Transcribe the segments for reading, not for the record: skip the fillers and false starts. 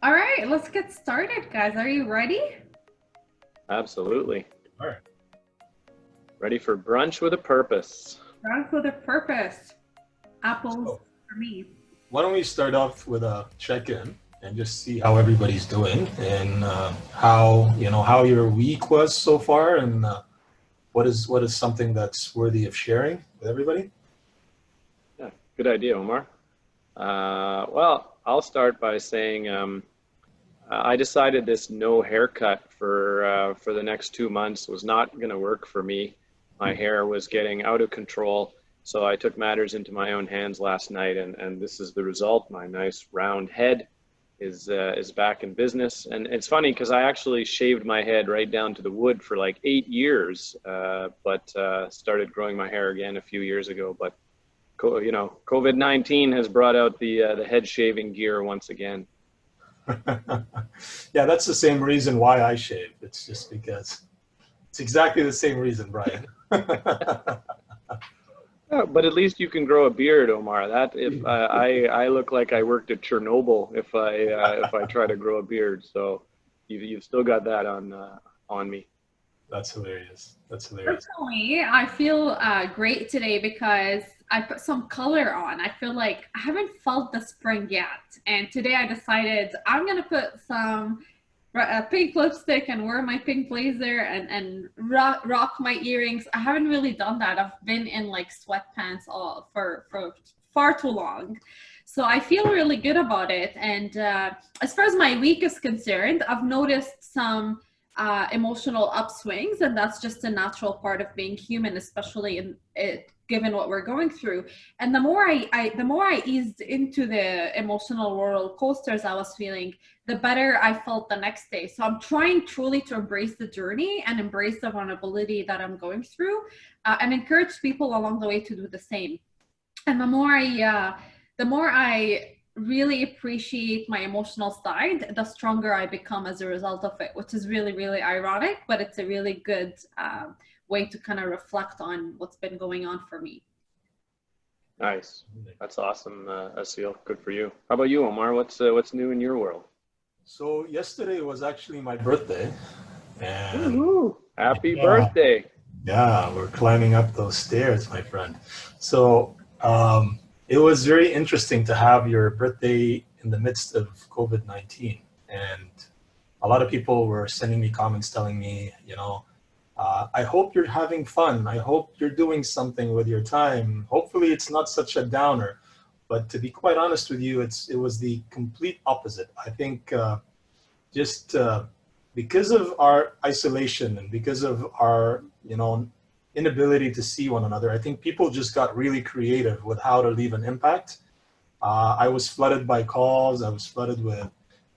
All right, let's get started, guys. Are you ready? Absolutely. All right. Ready for brunch with a purpose. Drunk with a purpose. Apples So for me. why don't we start off with a check-in and just see how everybody's doing and how how your week was so far and what is something that's worthy of sharing with everybody. Yeah, good idea, Omar. Well, I'll start by saying I decided this no haircut for the next 2 months was not going to work for me. My hair was getting out of control, so I took matters into my own hands last night, and this is the result. My nice round head is back in business, and it's funny because I actually shaved my head right down to the wood for like 8 years, but started growing my hair again a few years ago. But COVID-19 has brought out the head shaving gear once again. Yeah, that's the same reason why I shave. It's just because it's exactly the same reason, Brian. But at least you can grow a beard, Omar. That if I look like I worked at Chernobyl if I try to grow a beard. So you've still got that on me. That's hilarious. That's hilarious. Personally, I feel great today because I put some color on. I feel like I haven't felt the spring yet. And today I decided I'm going to put some pink lipstick and wear my pink blazer and rock my earrings. I haven't really done that. I've been in like sweatpants all for far too long. So I feel really good about it. And as far as my week is concerned, I've noticed some emotional upswings, and that's just a natural part of being human, especially in it given what we're going through. And the more I eased into the emotional roller coasters I was feeling, the better I felt the next day. So I'm trying truly to embrace the journey and embrace the vulnerability that I'm going through, and encourage people along the way to do the same. And the more I really appreciate my emotional side, the stronger I become as a result of it, which is really, really ironic, but it's a really good way to kind of reflect on what's been going on for me. Nice. That's awesome, Asil. Good for you. How about you, Omar? What's new in your world? So yesterday was actually my birthday, and Woohoo! Happy yeah, birthday. yeah, we're climbing up those stairs, my friend. So it was very interesting to have your birthday in the midst of COVID-19. And a lot of people were sending me comments telling me, I hope you're having fun. I hope you're doing something with your time. Hopefully, it's not such a downer. But to be quite honest with you, it was the complete opposite. I think just because of our isolation and because of our inability to see one another, I think people just got really creative with how to leave an impact. I was flooded by calls. I was flooded with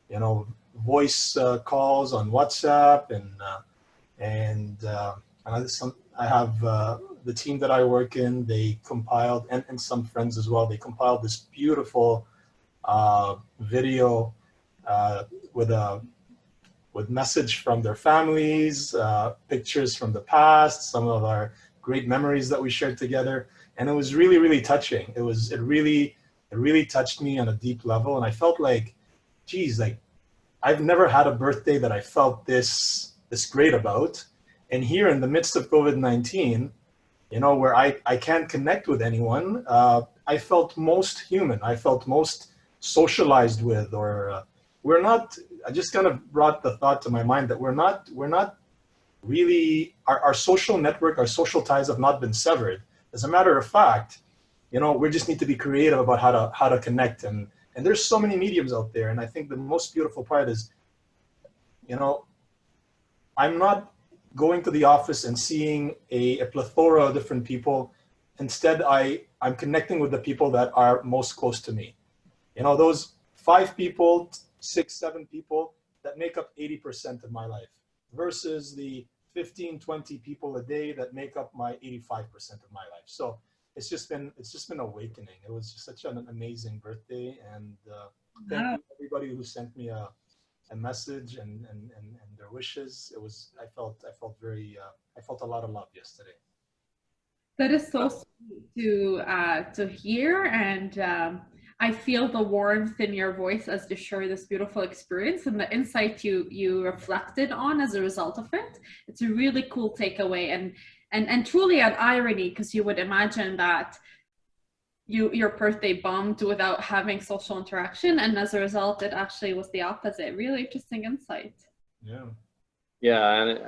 you know voice calls on WhatsApp, and I have the team that I work in. They compiled, and some friends as well. They compiled this beautiful video uh, with a with message from their families, pictures from the past, some of our great memories that we shared together, and it was really, really touching. It really touched me on a deep level, and I felt like, geez, like I've never had a birthday that I felt this great about. And here in the midst of COVID-19, where I can't connect with anyone, I felt most human. I felt most socialized with, or we're not. I just kind of brought the thought to my mind that we're not really our social network, our social ties have not been severed. As a matter of fact, we just need to be creative about how to connect, and there's so many mediums out there. And I think the most beautiful part is, you know, I'm not going to the office and seeing a plethora of different people. Instead, I'm connecting with the people that are most close to me. Those 5 people, 6, 7 people that make up 80% of my life versus the 15, 20 people a day that make up my 85% of my life. So it's just been awakening. It was just such an amazing birthday, and thank Wow. you everybody who sent me a message and their wishes. I felt very I felt a lot of love yesterday. That is so sweet to hear, and I feel the warmth in your voice as you share this beautiful experience and the insight you reflected on as a result of it. It's a really cool takeaway, and truly an irony, because you would imagine that your birthday bombed without having social interaction, and as a result it actually was the opposite. Really interesting insight. Yeah. Yeah, and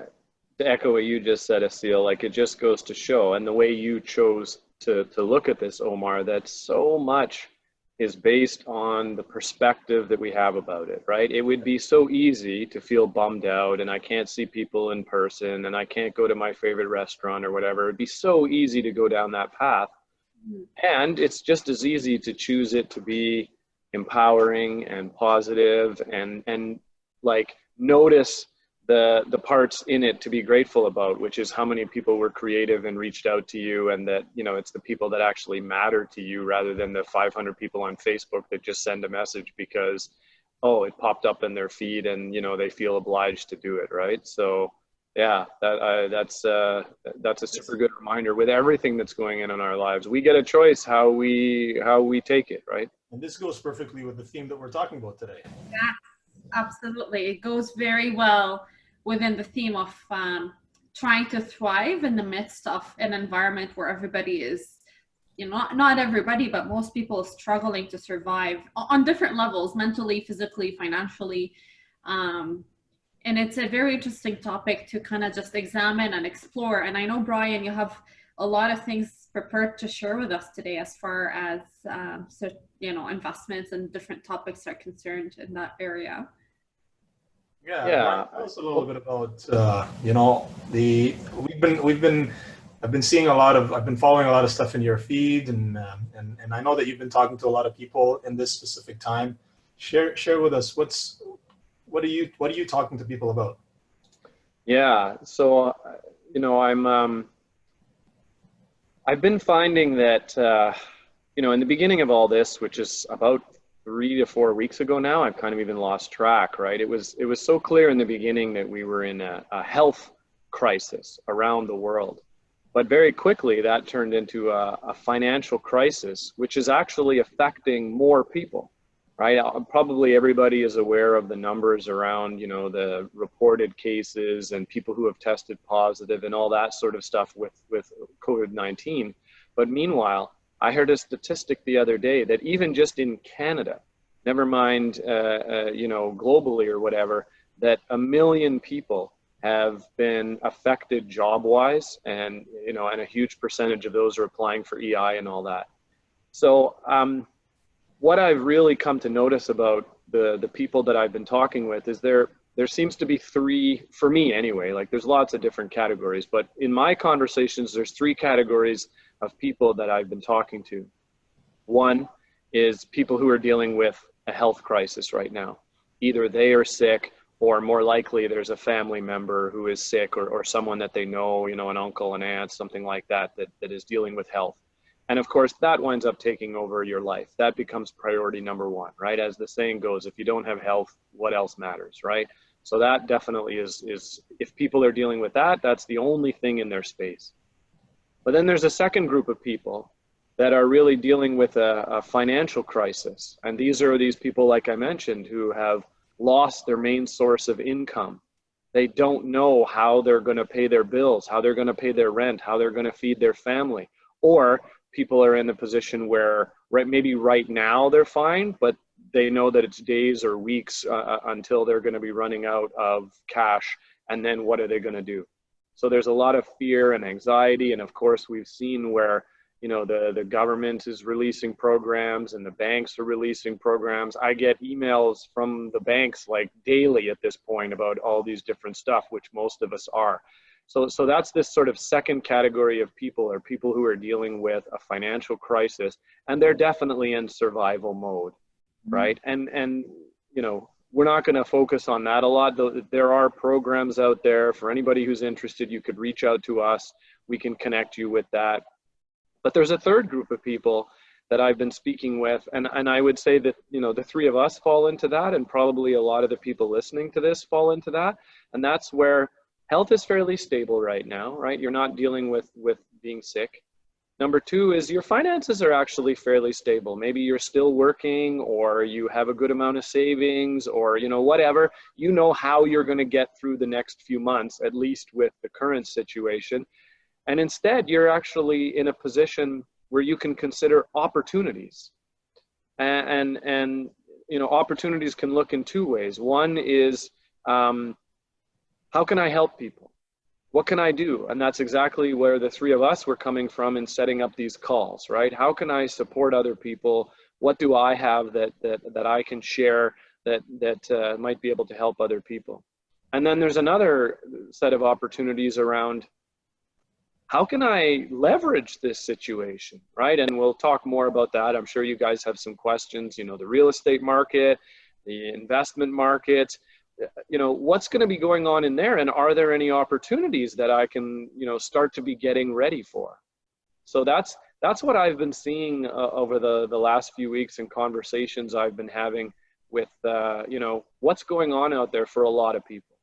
to echo what you just said, Asil, like it just goes to show, and the way you chose to look at this, Omar, that so much is based on the perspective that we have about it, right? It would be so easy to feel bummed out and I can't see people in person and I can't go to my favorite restaurant or whatever. It'd be so easy to go down that path. And it's just as easy to choose it to be empowering and positive and like notice the parts in it to be grateful about, which is how many people were creative and reached out to you, and that, you know, it's the people that actually matter to you rather than the 500 people on Facebook that just send a message because, oh, it popped up in their feed and, you know, they feel obliged to do it, right? So yeah, that's a super good reminder. With everything that's going in our lives, we get a choice how we take it, right? And this goes perfectly with the theme that we're talking about today. Yeah, absolutely. It goes very well within the theme of trying to thrive in the midst of an environment where everybody is, you know, not everybody, but most people struggling to survive on different levels, mentally, physically, financially. And it's a very interesting topic to kind of just examine and explore. And I know, Brian, you have a lot of things prepared to share with us today as far as, so, you know, investments and different topics are concerned in that area. Yeah, Yeah. Brian, tell us a little bit about you know, I've been seeing a lot of, I've been following a lot of stuff in your feed, and I know that you've been talking to a lot of people in this specific time. Share with us what are you talking to people about? Yeah, so you know, I've been finding that you know, in the beginning of all this, which is about 3 to 4 weeks ago now, I've kind of even lost track, right? It was so clear in the beginning that we were in a health crisis around the world, but very quickly that turned into a financial crisis, which is actually affecting more people, right? Probably everybody is aware of the numbers around, you know, the reported cases and people who have tested positive and all that sort of stuff with COVID-19. But meanwhile, I heard a statistic the other day that even just in Canada, never mind, you know, globally or whatever, that 1 million people have been affected job-wise, and, you know, and a huge percentage of those are applying for EI and all that. So what I've really come to notice about the people that I've been talking with is there seems to be three, for me anyway, like there's lots of different categories, but in my conversations, there's three categories of people that I've been talking to. One is people who are dealing with a health crisis right now. Either they are sick, or more likely there's a family member who is sick, or someone that they know, you know, an uncle, an aunt, something like that, that is dealing with health. And of course, that winds up taking over your life. That becomes priority number one, right? As the saying goes, if you don't have health, what else matters, right? So that definitely is if people are dealing with that, that's the only thing in their space. But then there's a second group of people that are really dealing with a financial crisis. And these are these people, like I mentioned, who have lost their main source of income. They don't know how they're going to pay their bills, how they're going to pay their rent, how they're going to feed their family. Or people are in a position where maybe right now they're fine, but they know that it's days or weeks until they're going to be running out of cash. And then what are they going to do? So there's a lot of fear and anxiety. And of course, we've seen where, you know, the government is releasing programs and the banks are releasing programs. I get emails from the banks like daily at this point about all these different stuff, which most of us are. So that's this sort of second category of people, are people who are dealing with a financial crisis, and they're definitely in survival mode, right? And you know, we're not going to focus on that a lot. There are programs out there for anybody who's interested. You could reach out to us. We can connect you with that. But there's a third group of people that I've been speaking with, and I would say that, you know, the three of us fall into that, and probably a lot of the people listening to this fall into that. And that's where health is fairly stable right now, right? You're not dealing with being sick. Number two is your finances are actually fairly stable. Maybe you're still working, or you have a good amount of savings, or, you know, whatever. You know how you're going to get through the next few months, at least with the current situation. And instead, you're actually in a position where you can consider opportunities. And you know, opportunities can look in two ways. One is, how can I help people? What can I do? And that's exactly where the three of us were coming from in setting up these calls, right? How can I support other people? What do I have that I can share that might be able to help other people? And then there's another set of opportunities around, how can I leverage this situation, right? And we'll talk more about that. I'm sure you guys have some questions, you know, the real estate market, the investment market, you know, what's going to be going on in there, and are there any opportunities that I can, you know, start to be getting ready for? So that's what I've been seeing over the last few weeks in conversations I've been having with, you know, what's going on out there for a lot of people.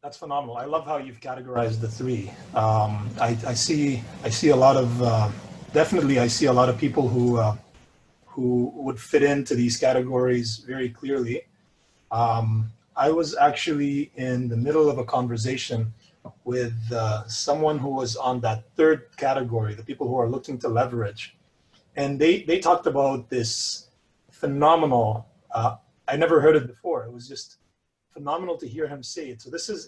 That's phenomenal. I love how you've categorized the three. I see a lot of, definitely I see a lot of people who would fit into these categories very clearly. I was actually in the middle of a conversation with someone who was on that third category, the people who are looking to leverage. And they talked about this phenomenal, I never heard it before. It was just phenomenal to hear him say it. So this is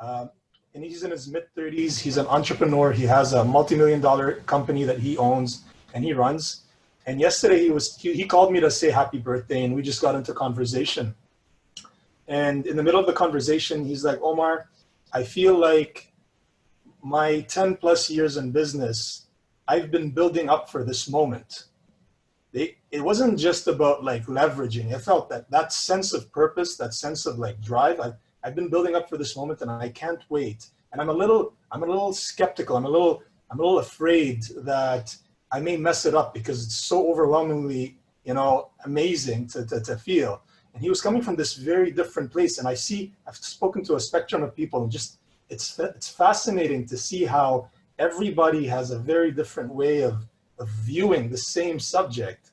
and he's in his mid-30s. He's an entrepreneur. He has a multi-million-dollar company that he owns and he runs. And yesterday he called me to say happy birthday, and we just got into conversation. And in the middle of the conversation, he's like, Omar, I feel like my 10 plus years in business, I've been building up for this moment. It wasn't just about like leveraging. I felt that sense of purpose, that sense of like drive. I've been building up for this moment, and I can't wait. And I'm a little skeptical. I'm a little afraid that I may mess it up because it's so overwhelmingly, you know, amazing to feel. And he was coming from this very different place. And I've spoken to a spectrum of people, and just it's fascinating to see how everybody has a very different way of viewing the same subject.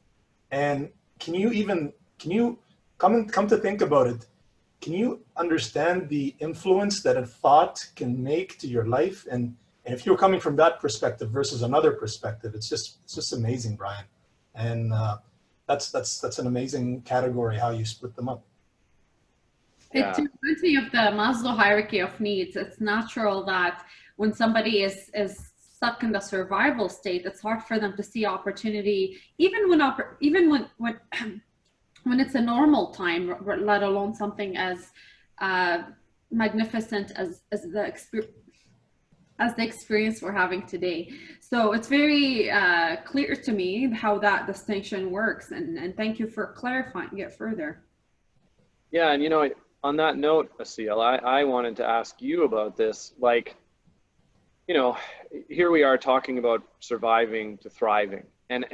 And can you come to think about it, can you understand the influence that a thought can make to your life? And if you're coming from that perspective versus another perspective, it's just amazing, Brian. And that's an amazing category how you split them up. Yeah. It reminds me of the Maslow hierarchy of needs. It's natural that when somebody is stuck in the survival state, it's hard for them to see opportunity, even when it's a normal time, let alone something as magnificent as the experience we're having today. So it's very clear to me how that distinction works, and thank you for clarifying it further. Yeah, and you know, on that note, Asil, I wanted to ask you about this. Like, you know, here we are talking about surviving to thriving, and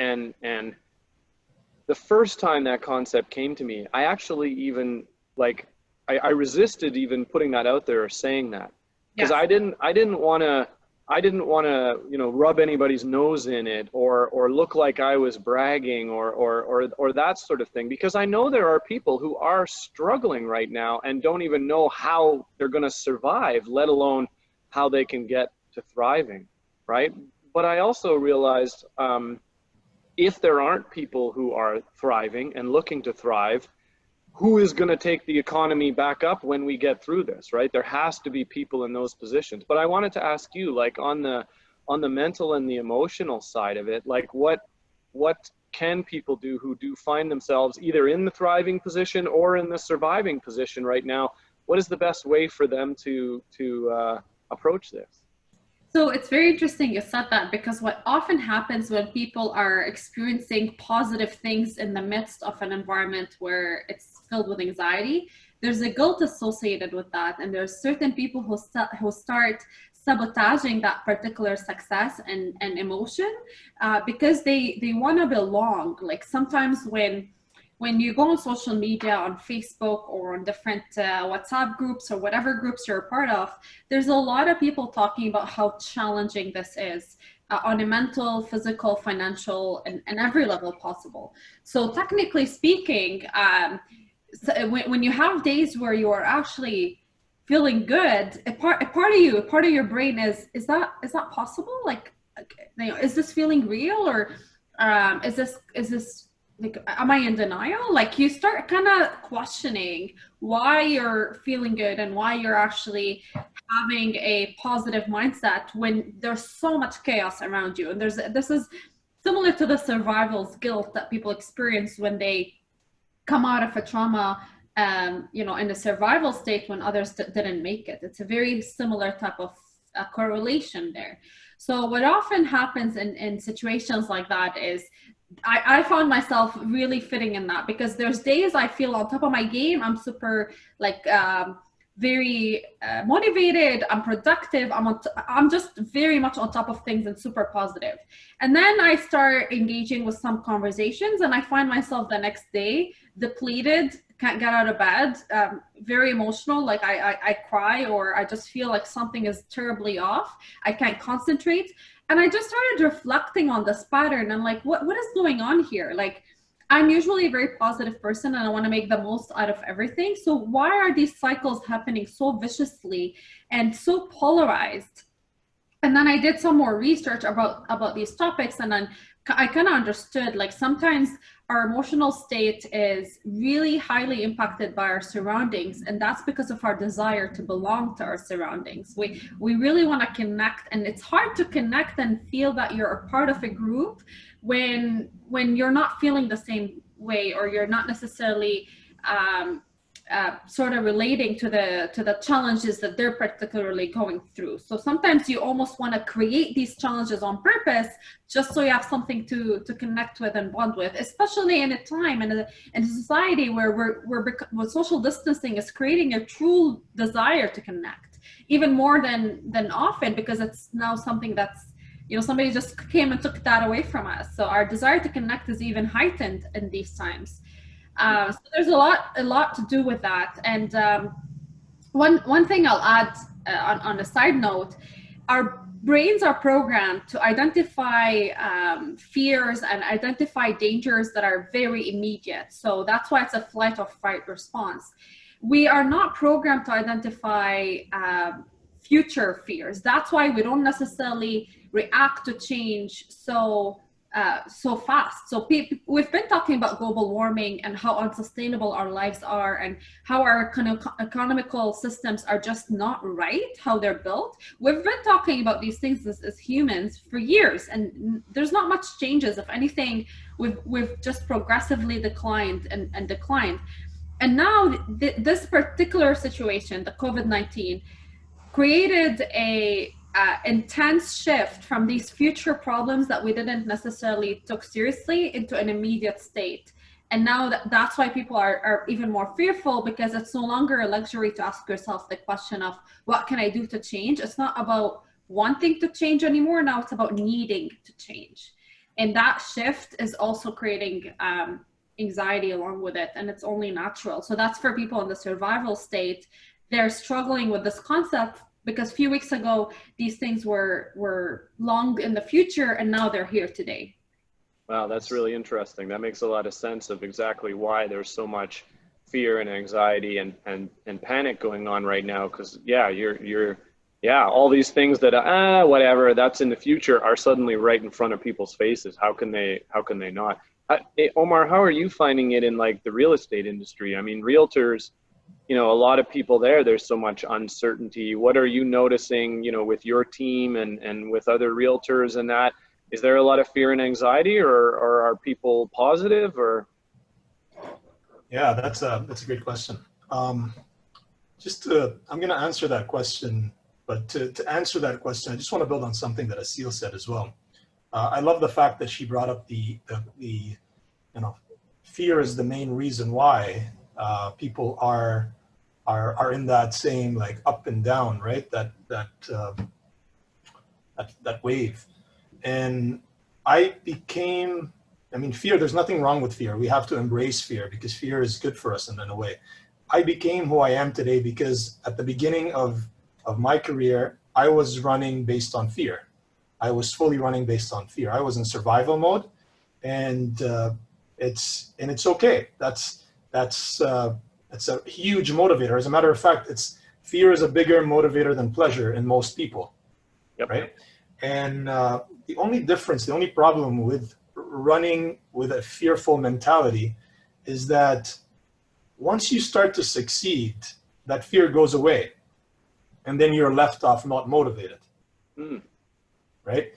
the first time that concept came to me, I actually even like I resisted even putting that out there or saying that, because I didn't want to you know, rub anybody's nose in it or look like I was bragging or that sort of thing, because I know there are people who are struggling right now and don't even know how they're going to survive, let alone how they can get to thriving, right? But I also realized if there aren't people who are thriving and looking to thrive, who is going to take the economy back up when we get through this, right? There has to be people in those positions. But I wanted to ask you, like, on the mental and the emotional side of it, like what can people do who do find themselves either in the thriving position or in the surviving position right now? What is the best way for them to approach this? So it's very interesting you said that, because what often happens when people are experiencing positive things in the midst of an environment where it's filled with anxiety, there's a guilt associated with that. And there's certain people who start sabotaging that particular success and emotion because they want to belong. Like sometimes when you go on social media, on Facebook or on different WhatsApp groups or whatever groups you're a part of, there's a lot of people talking about how challenging this is. on a mental, physical, financial, and every level possible. So technically speaking, so when you have days where you are actually feeling good, a part of your brain is that possible? Like, is this feeling real, or is this like, am I in denial? Like, you start kind of questioning why you're feeling good and why you're actually having a positive mindset when there's so much chaos around you. And this is similar to the survival's guilt that people experience when they come out of a trauma, in a survival state when others didn't make it. It's a very similar type of correlation there. So what often happens in situations like that is I found myself really fitting in that, because there's days I feel on top of my game. I'm super like very motivated. I'm productive. I'm just very much on top of things and super positive. And then I start engaging with some conversations, and I find myself the next day depleted, can't get out of bed, very emotional, like I cry, or I just feel like something is terribly off. I can't concentrate. And I just started reflecting on this pattern. I'm like, what is going on here? Like, I'm usually a very positive person and I want to make the most out of everything. So why are these cycles happening so viciously and so polarized? And then I did some more research about these topics, and then I kind of understood, like, sometimes our emotional state is really highly impacted by our surroundings, and that's because of our desire to belong to our surroundings. We really want to connect, and it's hard to connect and feel that you're a part of a group when you're not feeling the same way, or you're not necessarily sort of relating to the challenges that they're particularly going through. So sometimes you almost want to create these challenges on purpose just so you have something to connect with and bond with, especially in a time and in a society where social distancing is creating a true desire to connect, even more than often, because it's now something that's, somebody just came and took that away from us. So our desire to connect is even heightened in these times. So there's a lot to do with that. And one thing I'll add on a side note, our brains are programmed to identify fears and identify dangers that are very immediate. So that's why it's a flight or fight response. We are not programmed to identify future fears. That's why we don't necessarily react to change so fast. So we've been talking about global warming and how unsustainable our lives are, and how our economical systems are just not right, how they're built. We've been talking about these things as humans for years, and there's not much changes. If anything, we've just progressively declined and declined. And now this particular situation, the COVID-19, created a intense shift from these future problems that we didn't necessarily took seriously into an immediate state. And now that's why people are even more fearful, because it's no longer a luxury to ask yourself the question of, what can I do to change? It's not about wanting to change anymore. Now it's about needing to change. And that shift is also creating anxiety along with it. And it's only natural. So that's for people in the survival state. They're struggling with this concept, because a few weeks ago, these things were long in the future, and now they're here today. Wow, that's really interesting. That makes a lot of sense of exactly why there's so much fear and anxiety and panic going on right now. Because all these things that whatever, that's in the future, are suddenly right in front of people's faces. How can they not? Omar, how are you finding it in like the real estate industry? I mean, realtors, a lot of people there's so much uncertainty. What are you noticing, with your team and with other realtors and that? Is there a lot of fear and anxiety, or are people positive, or? Yeah, that's a great question. I'm going to answer that question, but to answer that question, I just want to build on something that Asil said as well. I love the fact that she brought up the fear is the main reason why people are in that same like up and down, right? That wave. And fear, there's nothing wrong with fear. We have to embrace fear, because fear is good for us in a way. I became who I am today because at the beginning of my career, I was running based on fear. I was fully running based on fear. I was in survival mode, and it's okay. That's a huge motivator. As a matter of fact, fear is a bigger motivator than pleasure in most people, Yep. right? And the only difference, the only problem with running with a fearful mentality is that once you start to succeed, that fear goes away, and then you're left off not motivated, right?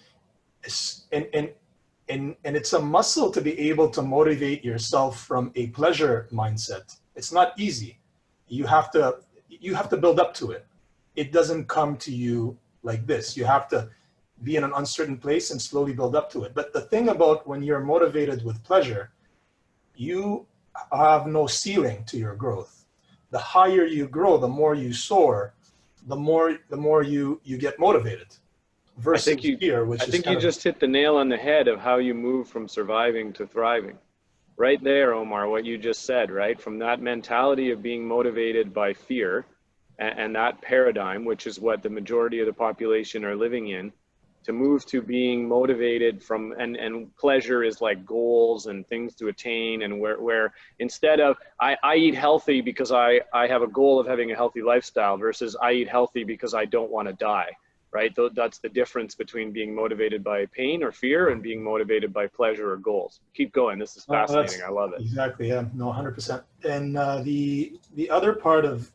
And it's a muscle to be able to motivate yourself from a pleasure mindset. It's not easy. You have to build up to it. It doesn't come to you like this. You have to be in an uncertain place and slowly build up to it. But the thing about when you're motivated with pleasure, you have no ceiling to your growth. The higher you grow, the more you soar, the more you get motivated. Versus fear, which I think you just hit the nail on the head of how you move from surviving to thriving. Right there, Omar, what you just said, right? From that mentality of being motivated by fear and that paradigm, which is what the majority of the population are living in, to move to being motivated from, and pleasure is like goals and things to attain, and where instead of I eat healthy because I have a goal of having a healthy lifestyle versus I eat healthy because I don't want to die. Right? That's the difference between being motivated by pain or fear and being motivated by pleasure or goals. Keep going. This is fascinating. I love it. Exactly. Yeah. No, 100%. And the other part of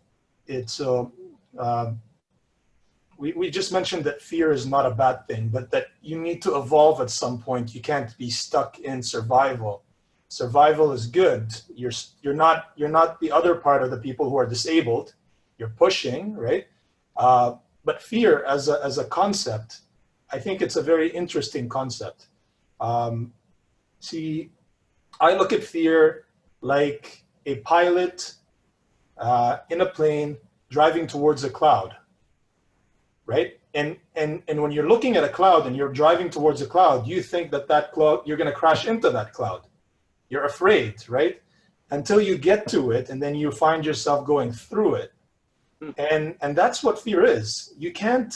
it, so we just mentioned that fear is not a bad thing, but that you need to evolve at some point. You can't be stuck in survival. Survival is good. You're not the other part of the people who are disabled. You're pushing, right? But fear as a concept, I think it's a very interesting concept. See, I look at fear like a pilot in a plane driving towards a cloud, right? And when you're looking at a cloud and you're driving towards a cloud, you think that cloud, you're going to crash into that cloud. You're afraid, right? Until you get to it, and then you find yourself going through it. And that's what fear is. You can't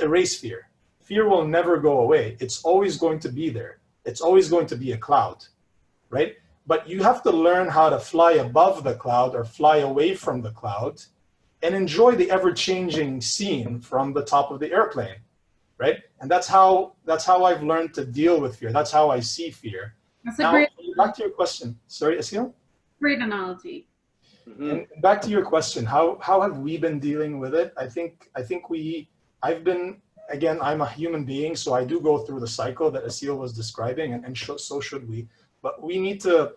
erase fear. Fear will never go away. It's always going to be there. It's always going to be a cloud, right? But you have to learn how to fly above the cloud or fly away from the cloud and enjoy the ever-changing scene from the top of the airplane, right? And that's how I've learned to deal with fear. That's how I see fear. That's a great. Back to your question. Sorry, Asil? Great analogy. And back to your question, how have we been dealing with it? I've been, again, I'm a human being, so I do go through the cycle that Asil was describing, and so should we. But we need to,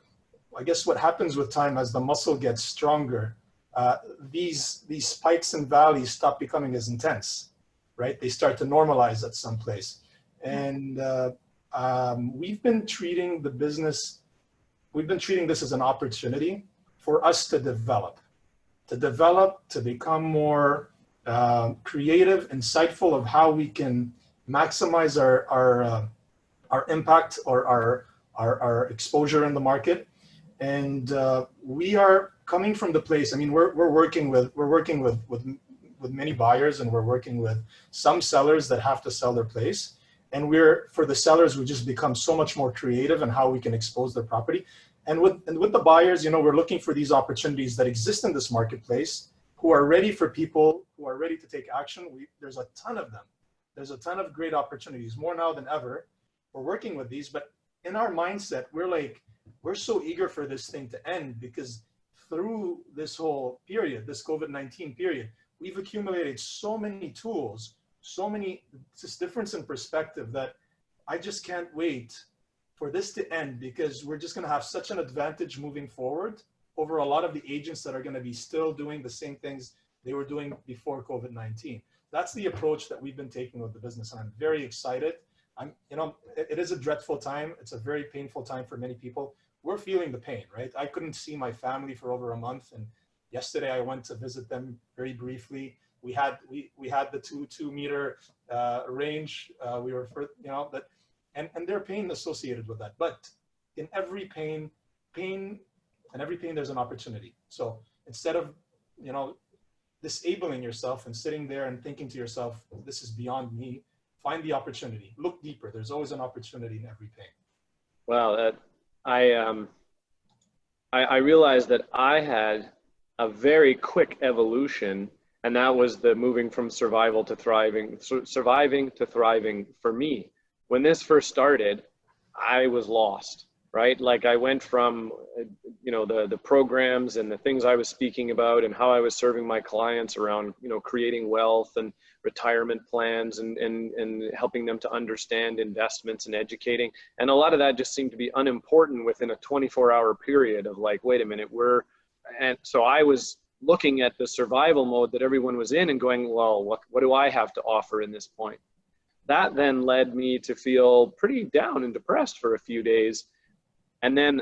I guess what happens with time as the muscle gets stronger, these spikes and valleys stop becoming as intense, right? They start to normalize at some place. And we've been treating this as an opportunity for us to develop, to become more creative, insightful of how we can maximize our impact or our exposure in the market. And we are coming from the place. I mean, we're working with many buyers, and we're working with some sellers that have to sell their place. And for the sellers, we just become so much more creative in how we can expose their property. And with the buyers, we're looking for these opportunities that exist in this marketplace, who are ready for people who are ready to take action. There's a ton of them. There's a ton of great opportunities, more now than ever. We're working with these, but in our mindset, we're so eager for this thing to end, because through this whole period, this COVID-19 period, we've accumulated so many tools, this difference in perspective, that I just can't wait for this to end, because we're just going to have such an advantage moving forward over a lot of the agents that are going to be still doing the same things they were doing before COVID-19. That's the approach that we've been taking with the business, and I'm very excited. It is a dreadful time. It's a very painful time for many people. We're feeling the pain, right? I couldn't see my family for over a month, and yesterday I went to visit them very briefly. We had the 2 meter range. We were and their pain associated with that. But in every pain, there's an opportunity. So instead of disabling yourself and sitting there and thinking to yourself, this is beyond me, find the opportunity. Look deeper. There's always an opportunity in every pain. Well, I realized that I had a very quick evolution, and that was the moving from surviving to thriving for me. When this first started, I was lost, right? Like I went from, the programs and the things I was speaking about and how I was serving my clients around, creating wealth and retirement plans and helping them to understand investments and educating. And a lot of that just seemed to be unimportant within a 24-hour period of like, wait a minute, and so I was looking at the survival mode that everyone was in and going, well, what do I have to offer in this point? That then led me to feel pretty down and depressed for a few days. And then,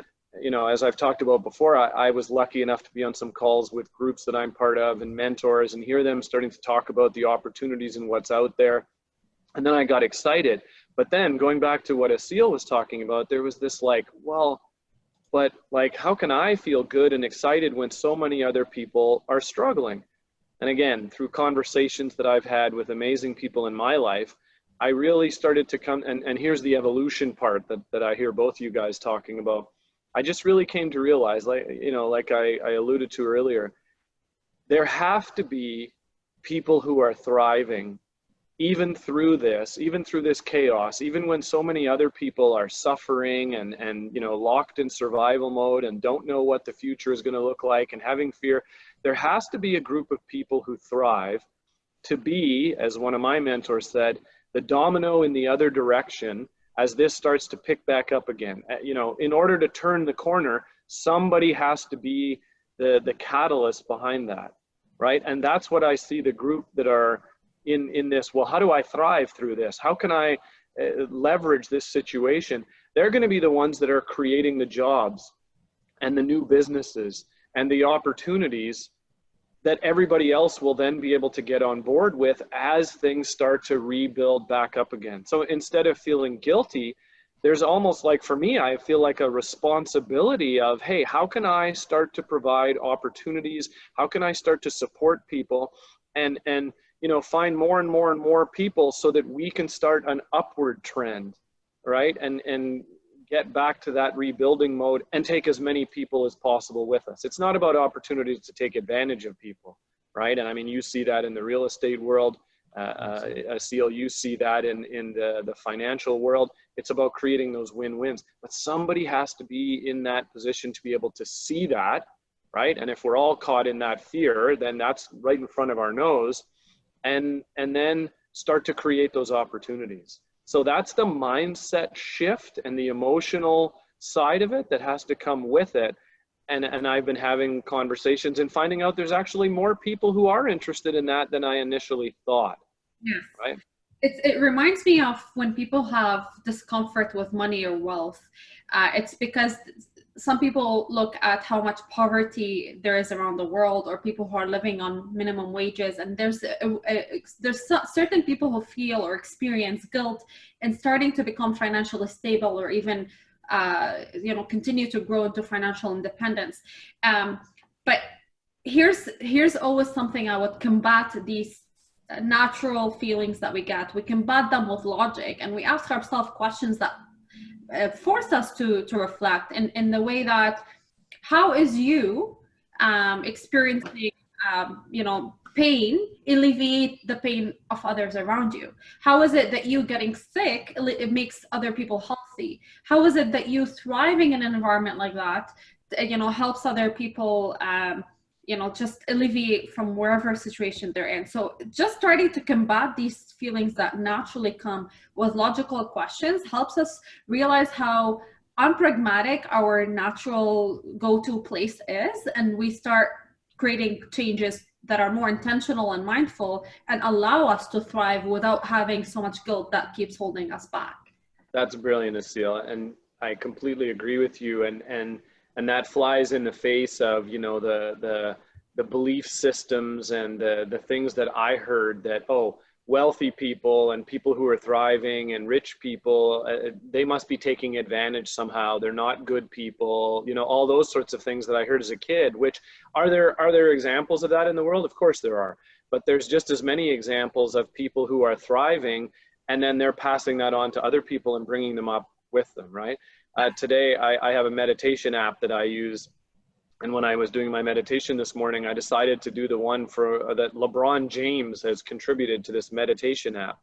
as I've talked about before, I was lucky enough to be on some calls with groups that I'm part of and mentors and hear them starting to talk about the opportunities and what's out there. And then I got excited. But then going back to what Asil was talking about, there was this like, well, but like, how can I feel good and excited when so many other people are struggling? And again, through conversations that I've had with amazing people in my life, I really started to come, and here's the evolution part that I hear both you guys talking about. I just really came to realize, like I alluded to earlier, there have to be people who are thriving even through this chaos, even when so many other people are suffering and locked in survival mode and don't know what the future is going to look like and having fear. There has to be a group of people who thrive to be, as one of my mentors said, the domino in the other direction as this starts to pick back up again. In order to turn the corner, somebody has to be the catalyst behind that, right? And that's what I see the group that are in this. Well, how do I thrive through this? How can I leverage this situation? They're going to be the ones that are creating the jobs and the new businesses and the opportunities that everybody else will then be able to get on board with as things start to rebuild back up again. So instead of feeling guilty, there's almost like, for me, I feel like a responsibility of, hey, how can I start to provide opportunities? How can I start to support people and find more and more and more people so that we can start an upward trend, right? And get back to that rebuilding mode and take as many people as possible with us. It's not about opportunities to take advantage of people, right? And I mean, you see that in the real estate world. Asil, you see that in the financial world. It's about creating those win-wins. But somebody has to be in that position to be able to see that, right? And if we're all caught in that fear, then that's right in front of our nose. And then start to create those opportunities. So that's the mindset shift and the emotional side of it that has to come with it. And I've been having conversations and finding out there's actually more people who are interested in that than I initially thought. Yes. Right? It reminds me of when people have discomfort with money or wealth. It's because some people look at how much poverty there is around the world, or people who are living on minimum wages, and there's certain people who feel or experience guilt in starting to become financially stable, or even continue to grow into financial independence. But here's always something I would combat: these natural feelings that we get. We combat them with logic, and we ask ourselves questions that force us to reflect in the way that, how is you experiencing pain alleviate the pain of others around you? How is it that you getting sick, it makes other people healthy? How is it that you thriving in an environment like that helps other people just alleviate from wherever situation they're in? So just starting to combat these feelings that naturally come with logical questions helps us realize how unpragmatic our natural go-to place is, and we start creating changes that are more intentional and mindful and allow us to thrive without having so much guilt that keeps holding us back. That's brilliant, Asil, and I completely agree with you. And that flies in the face of, the belief systems and the things that I heard that, wealthy people and people who are thriving and rich people, they must be taking advantage somehow. They're not good people, all those sorts of things that I heard as a kid. Which are there examples of that in the world? Of course there are. But there's just as many examples of people who are thriving and then they're passing that on to other people and bringing them up with them, right? Today, I have a meditation app that I use. And when I was doing my meditation this morning, I decided to do the one for that LeBron James has contributed to this meditation app.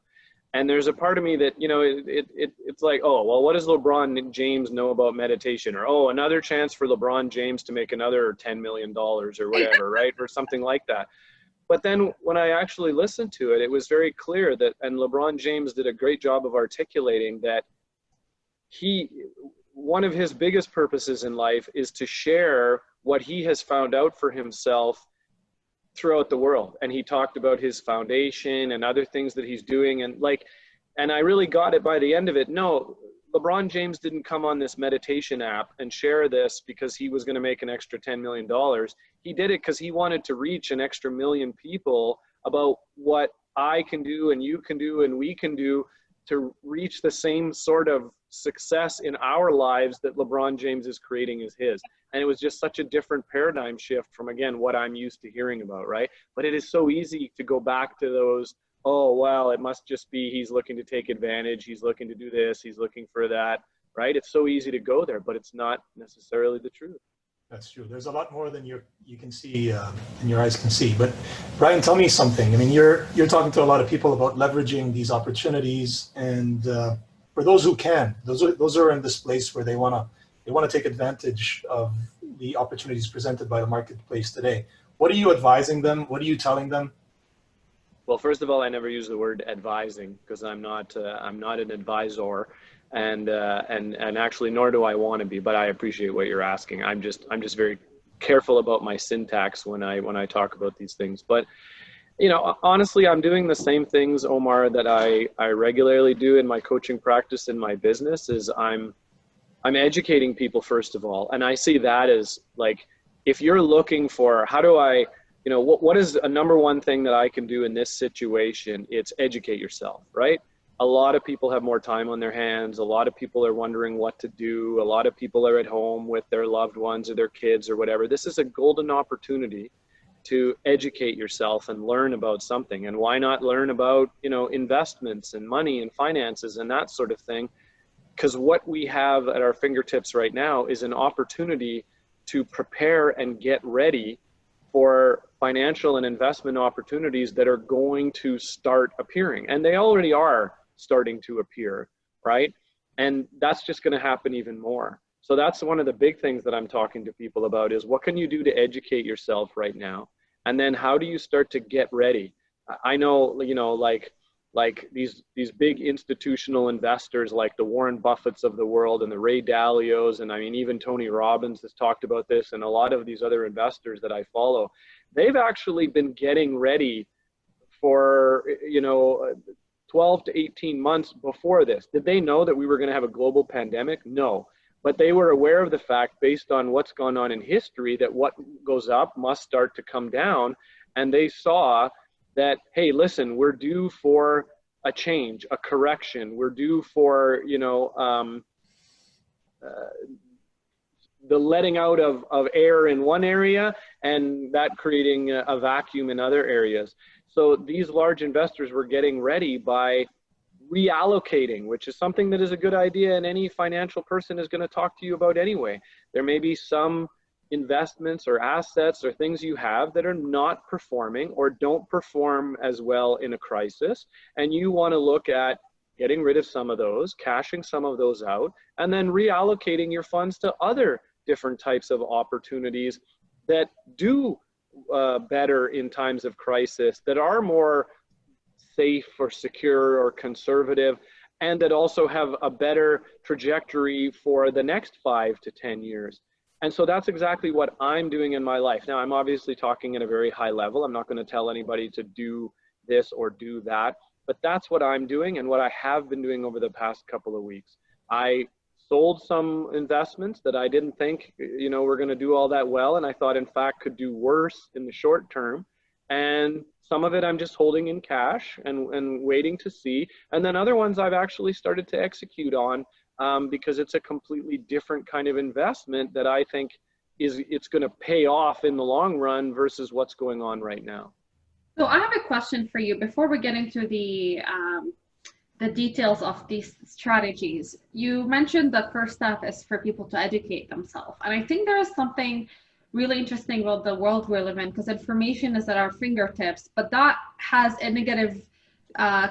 And there's a part of me that, you know, it's like, oh, well, what does LeBron James know about meditation? Or, oh, another chance for LeBron James to make another $10 million or whatever, right? Or something like that. But then when I actually listened to it, it was very clear that, and LeBron James did a great job of articulating that one of his biggest purposes in life is to share what he has found out for himself throughout the world. And he talked about his foundation and other things that he's doing. And I really got it by the end of it. No, LeBron James didn't come on this meditation app and share this because he was going to make an extra $10 million. He did it because he wanted to reach an extra million people about what I can do and you can do and we can do to reach the same sort of success in our lives that LeBron James is creating as his. And it was just such a different paradigm shift from, again, what I'm used to hearing about, right? But it is so easy to go back to those, oh, well, it must just be he's looking to take advantage, he's looking to do this, he's looking for that, right? It's so easy to go there, but it's not necessarily the truth. That's true. There's a lot more than you can see and your eyes can see. But Brian, tell me something. I mean, you're talking to a lot of people about leveraging these opportunities, and for those who can, those are in this place where they want to take advantage of the opportunities presented by the marketplace today. What are you advising them? What are you telling them? Well, first of all, I never use the word advising because I'm not an advisor. And actually, nor do I want to be, but I appreciate what you're asking. I'm just very careful about my syntax when I talk about these things. But, you know, honestly, I'm doing the same things, Omar, that I regularly do in my coaching practice in my business. Is I'm educating people first of all, and I see that as like, if you're looking for how do I, you know, what is a number one thing that I can do in this situation? It's educate yourself, right? A lot of people have more time on their hands. A lot of people are wondering what to do. A lot of people are at home with their loved ones or their kids or whatever. This is a golden opportunity to educate yourself and learn about something. And why not learn about, you know, investments and money and finances and that sort of thing? Because what we have at our fingertips right now is an opportunity to prepare and get ready for financial and investment opportunities that are going to start appearing. And they already are starting to appear, right? And that's just going to happen even more. So that's one of the big things that I'm talking to people about is what can you do to educate yourself right now? And then how do you start to get ready? I know, you know, like these big institutional investors like the Warren Buffetts of the world and the Ray Dalios, and I mean, even Tony Robbins has talked about this, and a lot of these other investors that I follow, they've actually been getting ready for, you know, 12 to 18 months before this. Did they know that we were going to have a global pandemic? No. But they were aware of the fact, based on what's gone on in history, that what goes up must start to come down. And they saw that, hey, listen, we're due for a change, a correction. We're due for, you know, the letting out of air in one area and that creating a vacuum in other areas. So these large investors were getting ready by reallocating, which is something that is a good idea and any financial person is going to talk to you about anyway. There may be some investments or assets or things you have that are not performing or don't perform as well in a crisis, and you want to look at getting rid of some of those, cashing some of those out, and then reallocating your funds to other different types of opportunities that do better in times of crisis, that are more safe or secure or conservative, and that also have a better trajectory for the next 5 to 10 years. And so that's exactly what I'm doing in my life. Now, I'm obviously talking at a very high level. I'm not going to tell anybody to do this or do that, but that's what I'm doing and what I have been doing over the past couple of weeks. I sold some investments that I didn't think, you know, were going to do all that well, and I thought, in fact, could do worse in the short term. And some of it I'm just holding in cash and waiting to see. And then other ones I've actually started to execute on because it's a completely different kind of investment that I think it's going to pay off in the long run versus what's going on right now. So I have a question for you before we get into the details of these strategies, you mentioned the first step is for people to educate themselves. And I think there is something really interesting about the world we live in because information is at our fingertips, but that has a negative